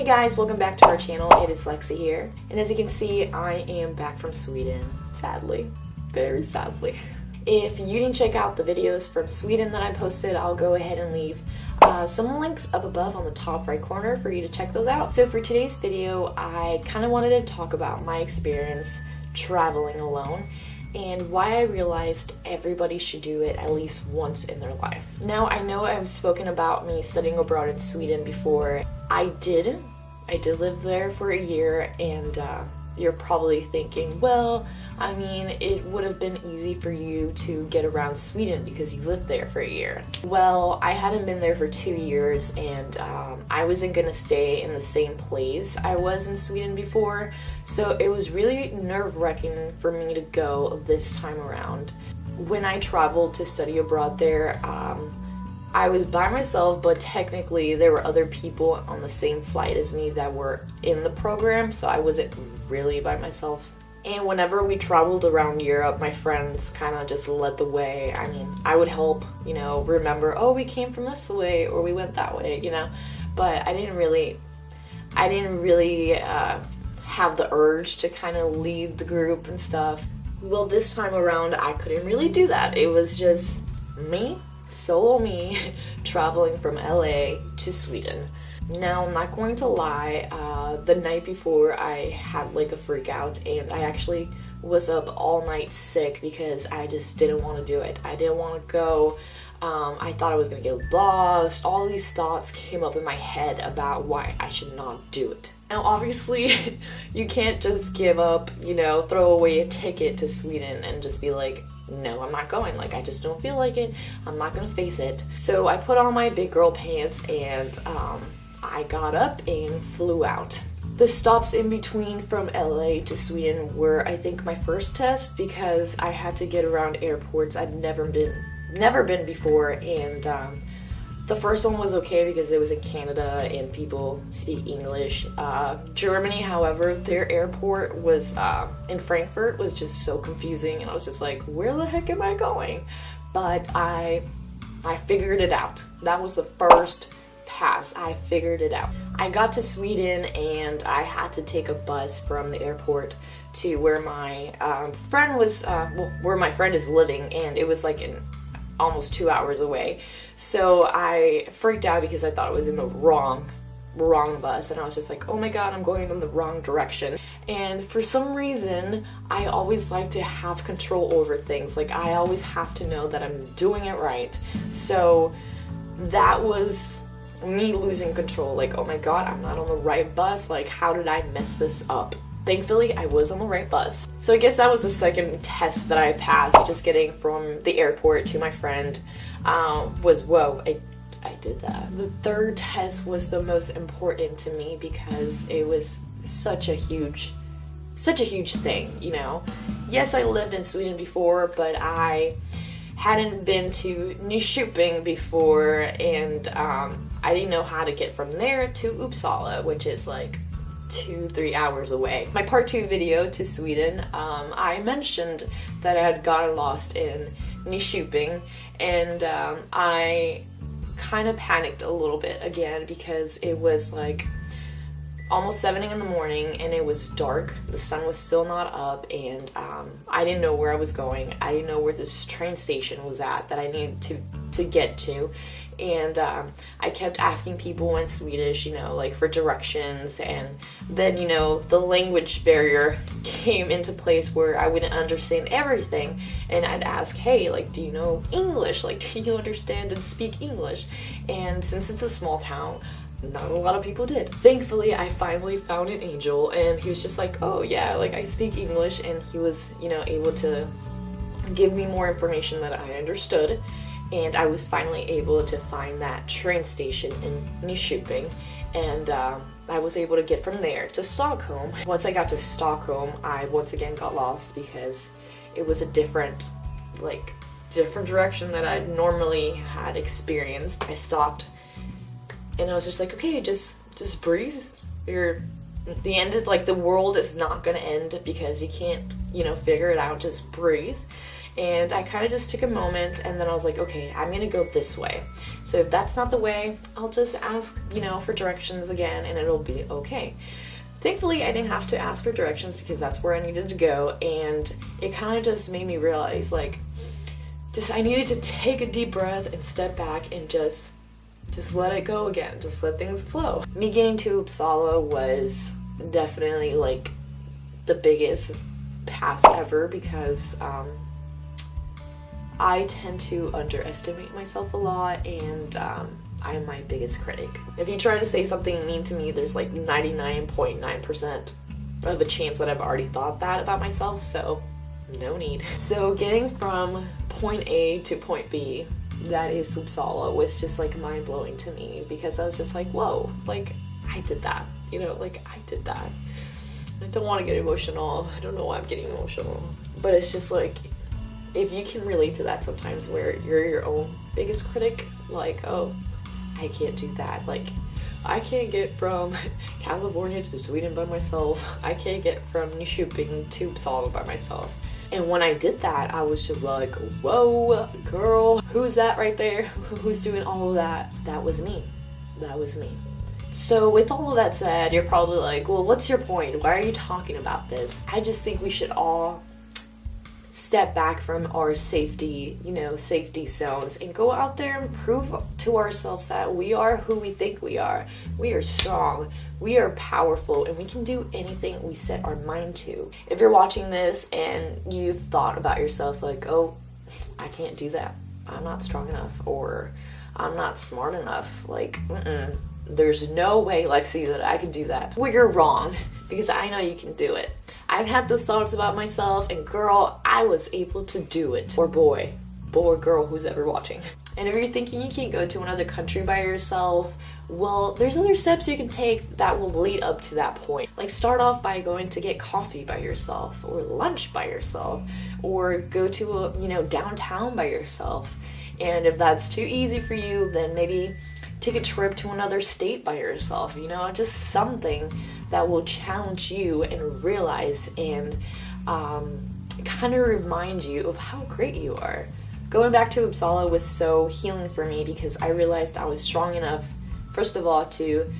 guys, welcome back to our channel. It is Lexi here, and as you can see, I am back from Sweden, sadly, very sadly. If you didn't check out the videos from Sweden that I posted, I'll go ahead and leave some links up above on the top right corner for you to check those out. So for today's video, I kind of wanted to talk about my experience traveling alone and why I realized everybody should do it at least once in their life. Now, I know I've spoken about me studying abroad in Sweden before. I did live there for a year, and you're probably thinking, well, I mean, it would have been easy for you to get around Sweden because you lived there for a year. Well, I hadn't been there for 2 years, and I wasn't gonna stay in the same place I was in Sweden before, so it was really nerve-wracking for me to go this time around. When I traveled to study abroad there, I was by myself, but technically there were other people on the same flight as me that were in the program, so I wasn't really by myself. And whenever we traveled around Europe, my friends kind of just led the way. I mean, I would help, remember, oh, we came from this way or we went that way, but I didn't really have the urge to kind of lead the group and stuff. Well, this time around, I couldn't really do that. It was just me, solo me, traveling from LA to Sweden. Now, I'm not going to lie, the night before I had like a freak out, and I actually was up all night sick because I just didn't want to do it. I didn't want to go. I thought I was going to get lost. All these thoughts came up in my head about why I should not do it. Now, obviously, you can't just give up, throw away a ticket to Sweden and just be like, no, I'm not going. Like, I just don't feel like it. I'm not going to face it. So I put on my big girl pants and I got up and flew out. The stops in between from LA to Sweden were, I think, my first test because I had to get around airports I'd never been before, and the first one was okay because it was in Canada and people speak English. Germany, however, their airport was in Frankfurt was just so confusing, and I was just like, where the heck am I going? But I figured it out. That was the first pass. I figured it out. I got to Sweden and I had to take a bus from the airport to where my friend was, where my friend is living, and it was like almost 2 hours away. So I freaked out because I thought it was in the wrong bus, and I was just like, oh my god, I'm going in the wrong direction. And for some reason, I always like to have control over things. Like, I always have to know that I'm doing it right. So that was me losing control. Like, oh my god, I'm not on the right bus. Like, how did I mess this up? Thankfully, I was on the right bus. So I guess that was the second test that I passed, just getting from the airport to my friend. Whoa, I did that. The third test was the most important to me because it was such a huge thing, Yes, I lived in Sweden before, but I hadn't been to Nyköping before, and I didn't know how to get from there to Uppsala, which is like 2-3 hours away. My part 2 video to Sweden, I mentioned that I had gotten lost in Nyköping, and I kind of panicked a little bit again because it was like almost 7 in the morning and it was dark. The sun was still not up, and I didn't know where I was going. I didn't know where this train station was at that I needed to get to. And I kept asking people in Swedish, like for directions, and then, the language barrier came into place where I wouldn't understand everything, and I'd ask, hey, like, do you know English? Like, do you understand and speak English? And since it's a small town, not a lot of people did. Thankfully, I finally found an angel, and he was just like, oh yeah, like, I speak English, and he was, able to give me more information that I understood. And I was finally able to find that train station in Nyköping, and I was able to get from there to Stockholm. Once I got to Stockholm, I once again got lost because it was a different direction that I normally had experienced. I stopped, and I was just like, okay, just breathe. The world is not gonna end because you can't, figure it out. Just breathe. And I kind of just took a moment, and then I was like, okay, I'm gonna go this way. So if that's not the way, I'll just ask, you know, for directions again, and it'll be okay. Thankfully, I didn't have to ask for directions because that's where I needed to go, and it kind of just made me realize, like, I needed to take a deep breath and step back and just let it go again, just let things flow. Me getting to Uppsala was definitely like the biggest pass ever because I tend to underestimate myself a lot, and I am my biggest critic. If you try to say something mean to me, there's like 99.9% of a chance that I've already thought that about myself, so no need. So getting from point A to point B, that is Uppsala, was just like mind-blowing to me because I was just like, whoa, like I did that, you know, like I did that. I don't want to get emotional. I don't know why I'm getting emotional, but it's just like, if you can relate to that sometimes where you're your own biggest critic, like, oh, I can't do that. Like, I can't get from California to Sweden by myself. I can't get from Nyköping to Uppsala by myself. And when I did that, I was just like, whoa, girl, who's that right there? Who's doing all of that? That was me. That was me. So with all of that said, you're probably like, well, what's your point? Why are you talking about this? I just think we should all step back from our safety zones and go out there and prove to ourselves that we are who we think we are. We are strong, we are powerful, and we can do anything we set our mind to. If you're watching this and you've thought about yourself like, oh, I can't do that, I'm not strong enough, or I'm not smart enough, like, there's no way, Lexi, that I can do that. Well, you're wrong, because I know you can do it. I've had those thoughts about myself, and girl, I was able to do it. Or boy or girl, who's ever watching. And if you're thinking you can't go to another country by yourself, well, there's other steps you can take that will lead up to that point. Like, start off by going to get coffee by yourself, or lunch by yourself, or go to a, downtown by yourself. And if that's too easy for you, then maybe take a trip to another state by yourself, just something that will challenge you and realize and kind of remind you of how great you are. Going back to Uppsala was so healing for me because I realized I was strong enough, first of all, to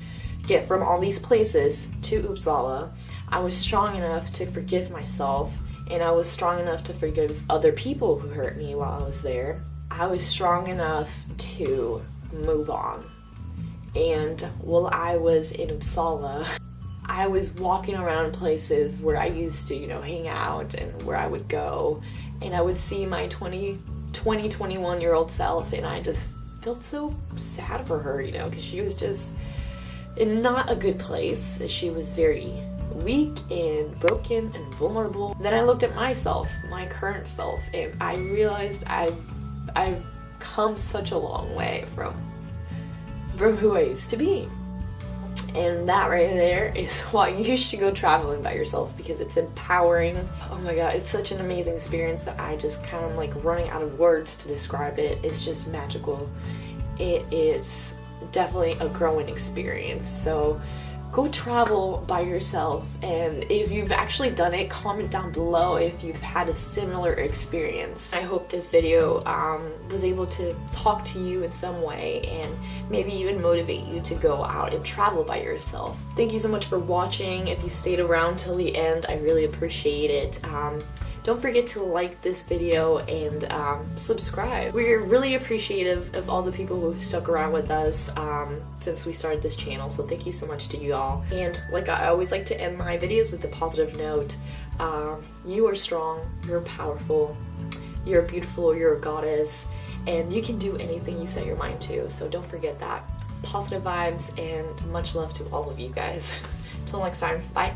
get from all these places to Uppsala. I was strong enough to forgive myself, and I was strong enough to forgive other people who hurt me while I was there. I was strong enough to move on. And while I was in Uppsala, I was walking around places where I used to, hang out, and where I would go, and I would see my 21-year-old self, and I just felt so sad for her, because she was just in not a good place. She was very weak and broken and vulnerable. Then I looked at myself, my current self, and I realized I've come such a long way from who I used to be. And that right there is why you should go traveling by yourself, because it's empowering. Oh my god, it's such an amazing experience that I just kind of like running out of words to describe it. It's just magical. It is definitely a growing experience. So go travel by yourself, and if you've actually done it, comment down below if you've had a similar experience. I hope this video was able to talk to you in some way and maybe even motivate you to go out and travel by yourself. Thank you so much for watching. If you stayed around till the end, I really appreciate it. Don't forget to like this video and subscribe. We're really appreciative of all the people who've stuck around with us since we started this channel, so thank you so much to you all. And like I always like to end my videos with a positive note. You are strong, you're powerful, you're beautiful, you're a goddess, and you can do anything you set your mind to, so don't forget that. Positive vibes and much love to all of you guys. Till next time, bye.